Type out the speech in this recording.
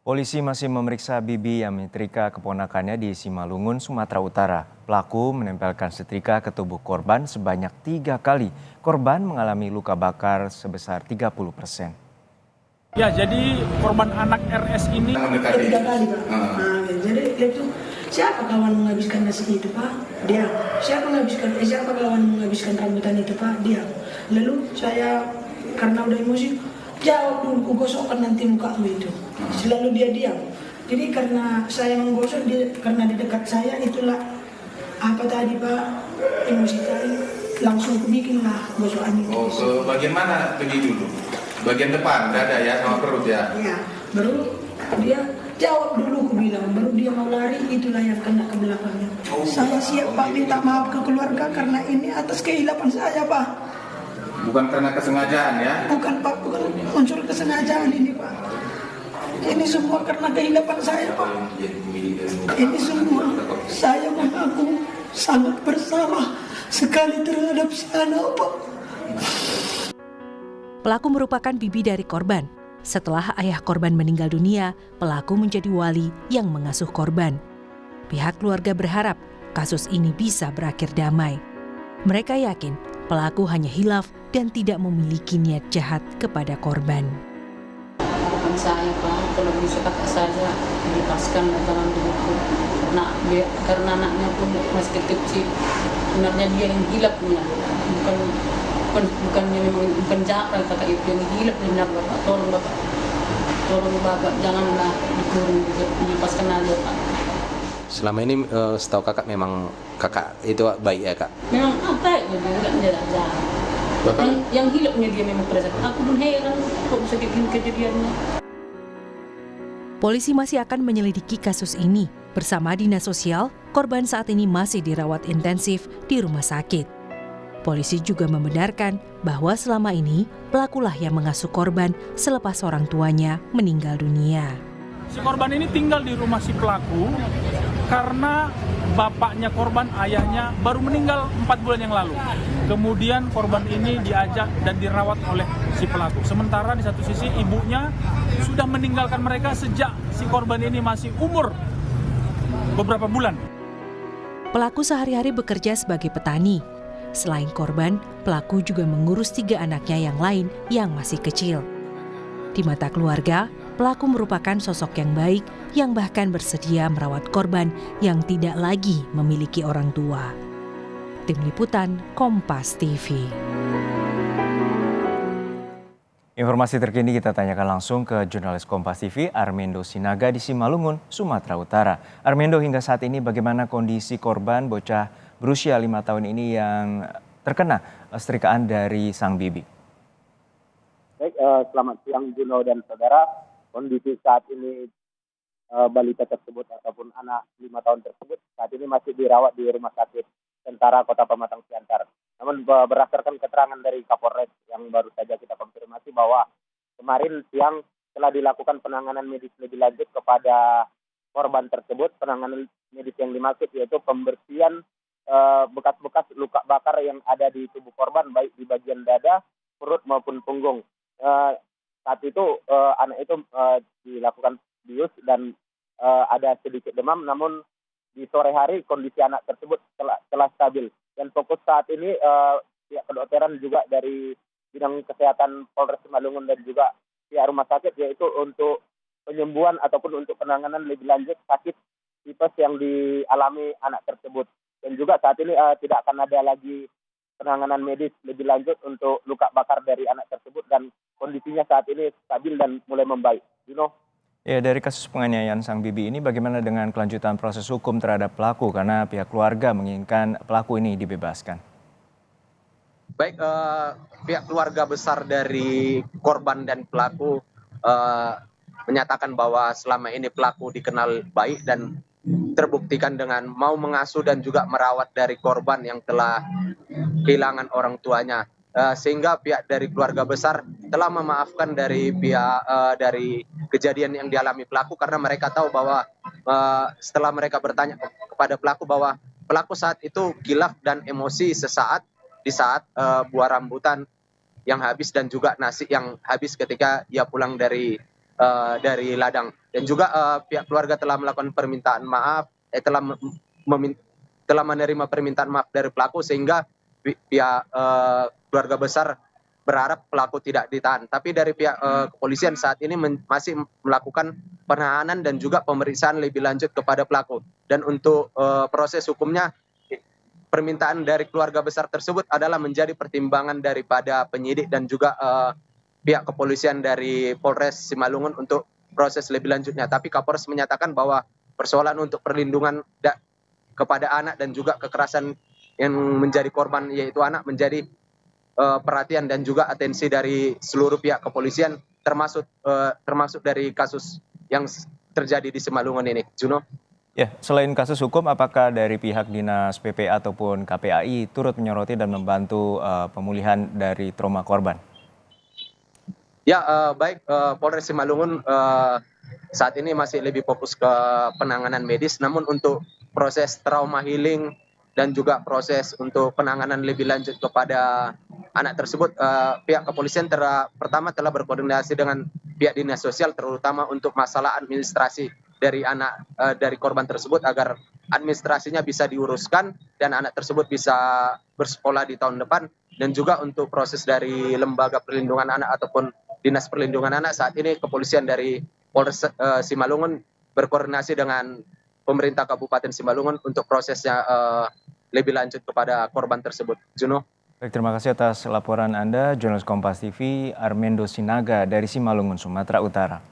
Polisi masih memeriksa Bibi yang menyetrika keponakannya di Simalungun, Sumatera Utara. Pelaku menempelkan setrika ke tubuh korban sebanyak 3 kali. Korban mengalami luka bakar sebesar 30%. Ya, jadi korban anak RS ini 3 kali, Pak. Jadi itu siapa kawan menghabiskan nasi itu, Pak? Dia. Siapa kawan menghabiskan rambutan itu, Pak? Dia. Lalu saya karena udah emosi, jawab dulu, ku gosokkan nanti mukamu itu. Selalu dia diam. Jadi karena saya menggosok, karena di dekat saya itulah apa tadi, Pak, emosi tadi, langsung ku bikinlah gosokan itu. Oh, ke bagian mana pergi dulu? Bagian depan, dada ya, sama perut ya? Ya, baru dia jawab dulu, ku bilang, baru dia mau lari, itulah yang kena ke belakangnya. Saya siap, Pak, minta maaf ke keluarga karena ini atas kehilapan saya, Pak. Bukan karena kesengajaan ya? Bukan, Pak, bukan unsur kesengajaan ini, Pak. Ini semua karena kehilapan saya, Pak. Ini semua saya mengaku sangat bersalah sekali terhadap si anak, Pak. Pelaku merupakan bibi dari korban. Setelah ayah korban meninggal dunia, pelaku menjadi wali yang mengasuh korban. Pihak keluarga berharap kasus ini bisa berakhir damai. Mereka yakin pelaku hanya hilaf dan tidak memiliki niat jahat kepada korban. Harapan saya, Pak, kalau bisa kakak saya dilepaskan dalam buku. Karena anaknya pun masih kecil. Sebenarnya dia yang hilafnya, bukan jahat kakak itu yang hilaf benar, Bapak. Tolong Bapak, janganlah dikurung, dilepaskan aja, Pak. Selama ini setahu kakak memang kakak itu baik ya, Kak? Memang apa ya, enggak jahat. Yang hilafnya dia memang pada saat aku pun heran kok bisa begini kejadiannya. Polisi masih akan menyelidiki kasus ini. Bersama Dinas Sosial, korban saat ini masih dirawat intensif di rumah sakit. Polisi juga membenarkan bahwa selama ini pelakulah yang mengasuh korban selepas orang tuanya meninggal dunia. si korban ini tinggal di rumah si pelaku karena bapaknya korban, ayahnya baru meninggal 4 bulan yang lalu. Kemudian korban ini diajak dan dirawat oleh si pelaku. Sementara di satu sisi ibunya sudah meninggalkan mereka sejak si korban ini masih umur beberapa bulan. Pelaku sehari-hari bekerja sebagai petani. Selain korban, pelaku juga mengurus 3 anaknya yang lain yang masih kecil. Di mata keluarga, pelaku merupakan sosok yang baik yang bahkan bersedia merawat korban yang tidak lagi memiliki orang tua. Tim Liputan Kompas TV. Informasi terkini kita tanyakan langsung ke jurnalis Kompas TV Armendo Sinaga di Simalungun, Sumatera Utara. Armendo, hingga saat ini bagaimana kondisi korban bocah berusia 5 tahun ini yang terkena setrikaan dari sang bibi? Baik, selamat siang Juno dan saudara. Kondisi saat ini balita tersebut ataupun anak 5 tahun tersebut saat ini masih dirawat di Rumah Sakit Tentara Kota Pematang Siantar. Namun berdasarkan keterangan dari Kapolres yang baru saja kita konfirmasi bahwa kemarin siang telah dilakukan penanganan medis lebih lanjut kepada korban tersebut. Penanganan medis yang dimaksud yaitu pembersihan bekas-bekas luka bakar yang ada di tubuh korban, baik di bagian dada, perut maupun punggung. Saat itu anak itu dilakukan bius dan ada sedikit demam, namun di sore hari kondisi anak tersebut telah stabil. Dan fokus saat ini pihak kedokteran juga dari bidang kesehatan Polres Simalungun dan juga pihak rumah sakit yaitu untuk penyembuhan ataupun untuk penanganan lebih lanjut sakit tipes yang dialami anak tersebut. Dan juga saat ini tidak akan ada lagi penanganan medis lebih lanjut untuk luka bakar dari anak tersebut dan kondisinya saat ini stabil dan mulai membaik. Ya, dari kasus penganiayaan sang bibi ini bagaimana dengan kelanjutan proses hukum terhadap pelaku karena pihak keluarga menginginkan pelaku ini dibebaskan? Baik, pihak keluarga besar dari korban dan pelaku menyatakan bahwa selama ini pelaku dikenal baik dan terbuktikan dengan mau mengasuh dan juga merawat dari korban yang telah kehilangan orang tuanya. Sehingga pihak dari keluarga besar telah memaafkan dari pihak dari kejadian yang dialami pelaku karena mereka tahu bahwa setelah mereka bertanya kepada pelaku bahwa pelaku saat itu gilaf dan emosi sesaat di saat buah rambutan yang habis dan juga nasi yang habis ketika ia pulang dari dari ladang. Dan juga pihak keluarga telah melakukan permintaan maaf, telah menerima permintaan maaf dari pelaku, sehingga pihak keluarga besar berharap pelaku tidak ditahan. Tapi dari pihak kepolisian saat ini masih melakukan penahanan dan juga pemeriksaan lebih lanjut kepada pelaku. Dan untuk proses hukumnya, permintaan dari keluarga besar tersebut adalah menjadi pertimbangan daripada penyidik dan juga pihak kepolisian dari Polres Simalungun untuk proses lebih lanjutnya. Tapi Kapolres menyatakan bahwa persoalan untuk perlindungan kepada anak dan juga kekerasan yang menjadi korban yaitu anak menjadi perhatian dan juga atensi dari seluruh pihak kepolisian, termasuk dari kasus yang terjadi di Simalungun ini. Juno. Ya, selain kasus hukum, apakah dari pihak Dinas PPA ataupun KPAI turut menyoroti dan membantu pemulihan dari trauma korban? Ya, baik, Polres Simalungun saat ini masih lebih fokus ke penanganan medis, namun untuk proses trauma healing dan juga proses untuk penanganan lebih lanjut kepada anak tersebut, pihak kepolisian pertama telah berkoordinasi dengan pihak dinas sosial, terutama untuk masalah administrasi dari dari korban tersebut agar administrasinya bisa diuruskan dan anak tersebut bisa bersekolah di tahun depan. Dan juga untuk proses dari lembaga perlindungan anak ataupun dinas perlindungan anak, saat ini kepolisian dari Polres Simalungun berkoordinasi dengan pemerintah Kabupaten Simalungun untuk prosesnya lebih lanjut kepada korban tersebut. Juno. Baik, terima kasih atas laporan Anda, jurnalis Kompas TV Armendo Sinaga dari Simalungun, Sumatera Utara.